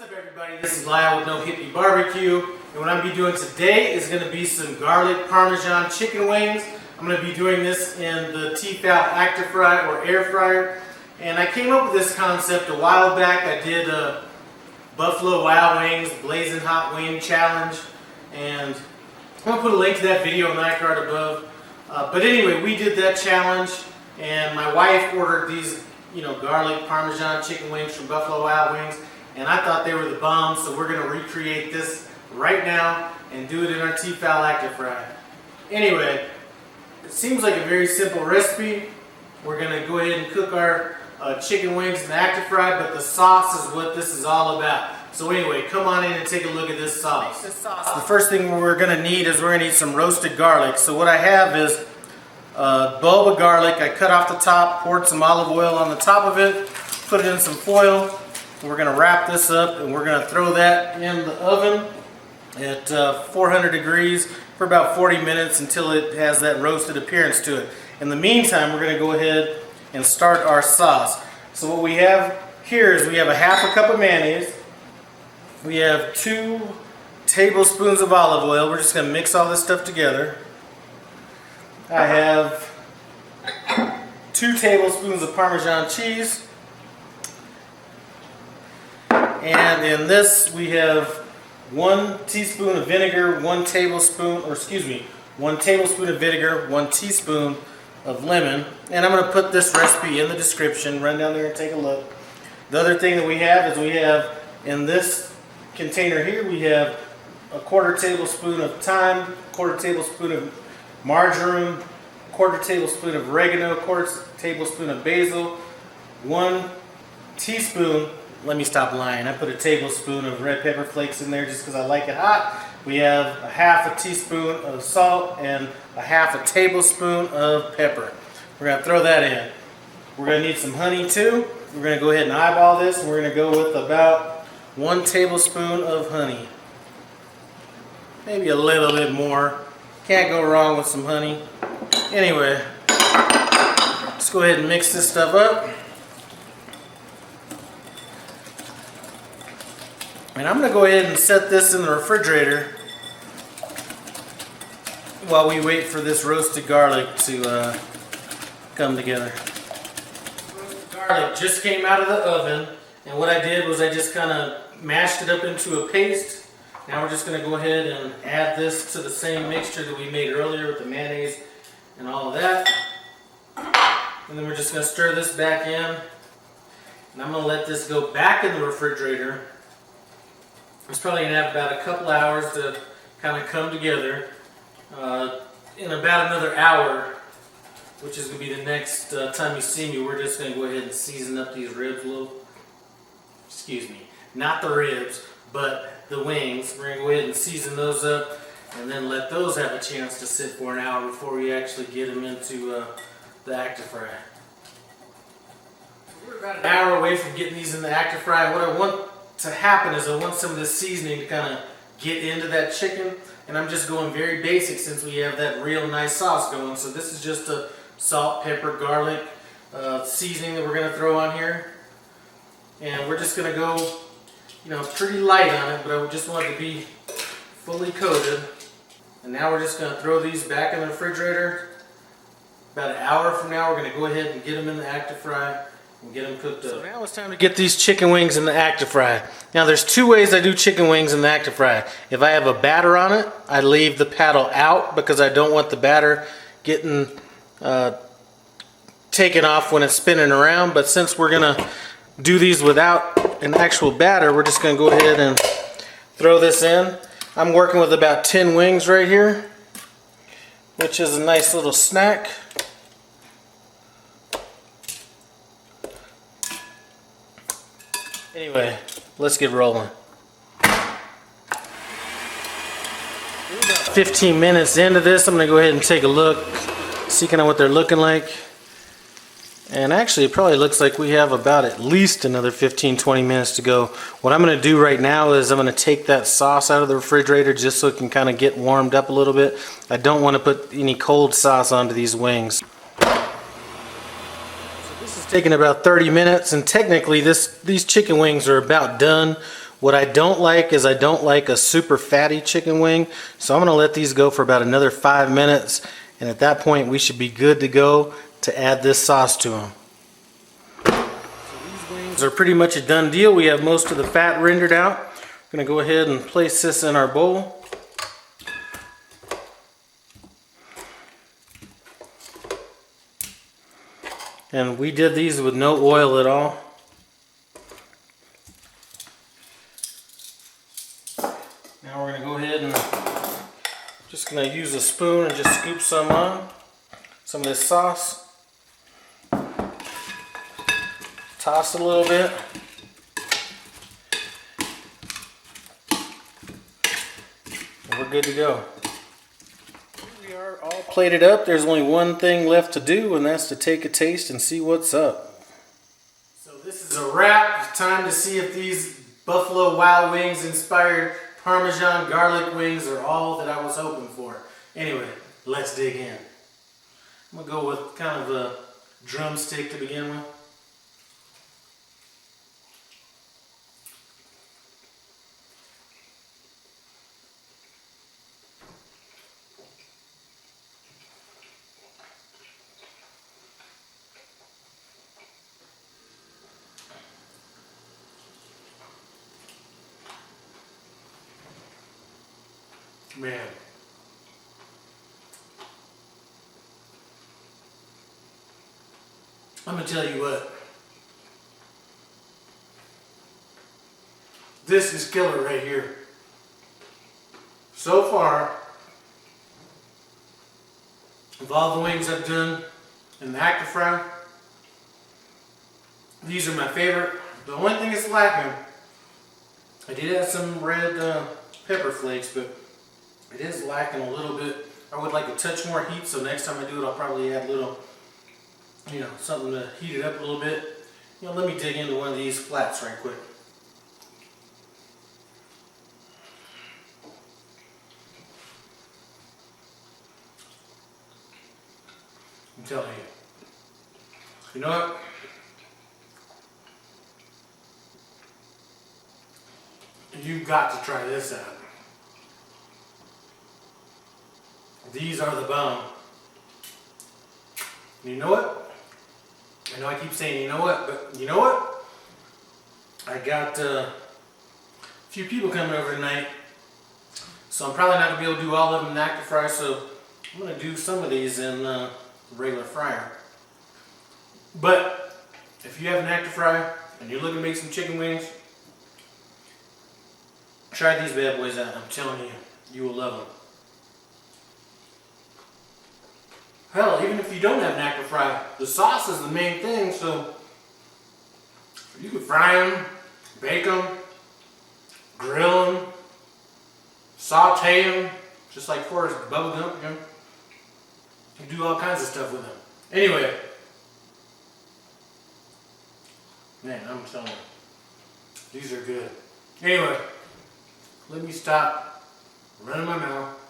What's up, everybody? This is Lyle with No Hippie Barbecue, and what I'm going to be doing today is going to be some garlic parmesan chicken wings. I'm going to be doing this in the t-fal Actifry or air fryer, and I came up with this concept a while back. I did a Buffalo Wild Wings blazin' hot wing challenge, and I'm going to put a link to that video in the iCard above. But anyway, we did that challenge, and my wife ordered these, garlic parmesan chicken wings from Buffalo Wild Wings. And I thought they were the bomb, so we're going to recreate this right now and do it in our t-fal Actifry. Anyway, it seems like a very simple recipe. We're going to go ahead and cook our chicken wings in the Actifry, but the sauce is what this is all about. So anyway, come on in and take a look at this sauce. The first thing we're going to need is we're going to need some roasted garlic. So what I have is a bulb of garlic. I cut off the top, poured some olive oil on the top of it, put it in some foil. We're going to wrap this up and we're going to throw that in the oven at 400 degrees for about 40 minutes until it has that roasted appearance to it. In the meantime, we're going to go ahead and start our sauce. So what we have here is we have a half a cup of mayonnaise. We have 2 tablespoons of olive oil. We're just going to mix all this stuff together. I have 2 tablespoons of Parmesan cheese. And in this we have 1 teaspoon of vinegar, 1 tablespoon of vinegar, 1 teaspoon of lemon. And I'm going to put this recipe in the description. Run down there and take a look. The other thing that we have is we have in this container here, we have a 1/4 tablespoon of thyme, 1/4 tablespoon of marjoram, 1/4 tablespoon of oregano, 1/4 tablespoon of basil, 1 teaspoon. Let me stop lying. I put a tablespoon of red pepper flakes in there just because I like it hot. We have a half a teaspoon of salt and a half a tablespoon of pepper. We're going to throw that in. We're going to need some honey too. We're going to go ahead and eyeball this, and we're going to go with about 1 tablespoon of honey. Maybe a little bit more. Can't go wrong with some honey. Anyway, let's go ahead and mix this stuff up. And I'm going to go ahead and set this in the refrigerator while we wait for this roasted garlic to come together. Roasted garlic just came out of the oven, and what I did was I just kind of mashed it up into a paste. Now we're just going to go ahead and add this to the same mixture that we made earlier with the mayonnaise and all of that. And then we're just going to stir this back in. And I'm going to let this go back in the refrigerator. It's probably going to have about a couple hours to kind of come together. In about another hour, which is going to be the next time you see me, we're just going to go ahead and season up these ribs a little. Excuse me, not the ribs, but the wings. We're going to go ahead and season those up and then let those have a chance to sit for an hour before we actually get them into the Actifry. We're about an hour away from getting these in the Actifry. What I want to happen is I want some of this seasoning to kind of get into that chicken, and I'm just going very basic since we have that real nice sauce going. So this is just a salt, pepper, garlic seasoning that we're going to throw on here, and we're just going to go pretty light on it, but I just want it to be fully coated. And now we're just going to throw these back in the refrigerator. About an hour from now we're going to go ahead and get them in the Actifry and get them cooked up. So now it's time to get these chicken wings in the Actifry. Now there's 2 ways I do chicken wings in the Actifry. If I have a batter on it, I leave the paddle out because I don't want the batter getting taken off when it's spinning around. But since we're going to do these without an actual batter, we're just going to go ahead and throw this in. I'm working with about 10 wings right here, which is a nice little snack. Anyway, let's get rolling. We're about 15 minutes into this. I'm going to go ahead and take a look, see kind of what they're looking like. And actually, it probably looks like we have about at least another 15-20 minutes to go. What I'm going to do right now is I'm going to take that sauce out of the refrigerator just so it can kind of get warmed up a little bit. I don't want to put any cold sauce onto these wings. This is taking about 30 minutes, and technically these chicken wings are about done. What I don't like is I don't like a super fatty chicken wing, so I'm going to let these go for about another 5 minutes, and at that point we should be good to go to add this sauce to them. So these wings are pretty much a done deal. We have most of the fat rendered out. I'm going to go ahead and place this in our bowl. And we did these with no oil at all. Now we're going to go ahead and just going to use a spoon and just scoop some on. Some of this sauce. Toss it a little bit. And we're good to go. We are all plated up. There's only one thing left to do, and that's to take a taste and see what's up. So this is a wrap. Time to see if these Buffalo Wild Wings inspired Parmesan garlic wings are all that I was hoping for. Anyway, let's dig in. I'm going to go with kind of a drumstick to begin with. Man, I'm going to tell you what, this is killer right here. So far, of all the wings I've done in the Actifry, these are my favorite. The only thing that's lacking, I did have some red pepper flakes, but it is lacking a little bit. I would like a touch more heat, so next time I do it, I'll probably add a little, something to heat it up a little bit. Let me dig into one of these flats right quick. I'm telling you. You know what? You've got to try this out. These are the bomb. You know what? I know I keep saying you know what, but you know what? I got a few people coming over tonight, so I'm probably not going to be able to do all of them in Actifry, so I'm going to do some of these in the regular fryer. But if you have an Actifry and you're looking to make some chicken wings, try these bad boys out. I'm telling you, you will love them. Hell, even if you don't have an Actifry, the sauce is the main thing, so you can fry them, bake them, grill them, saute them, just like Forrest bubblegum, You can do all kinds of stuff with them. Anyway, man, I'm telling you, these are good. Anyway, let me stop running my mouth.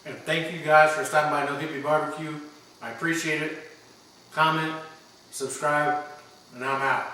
And thank you guys for stopping by No Hippie Barbecue. I appreciate it. Comment, subscribe, and I'm out.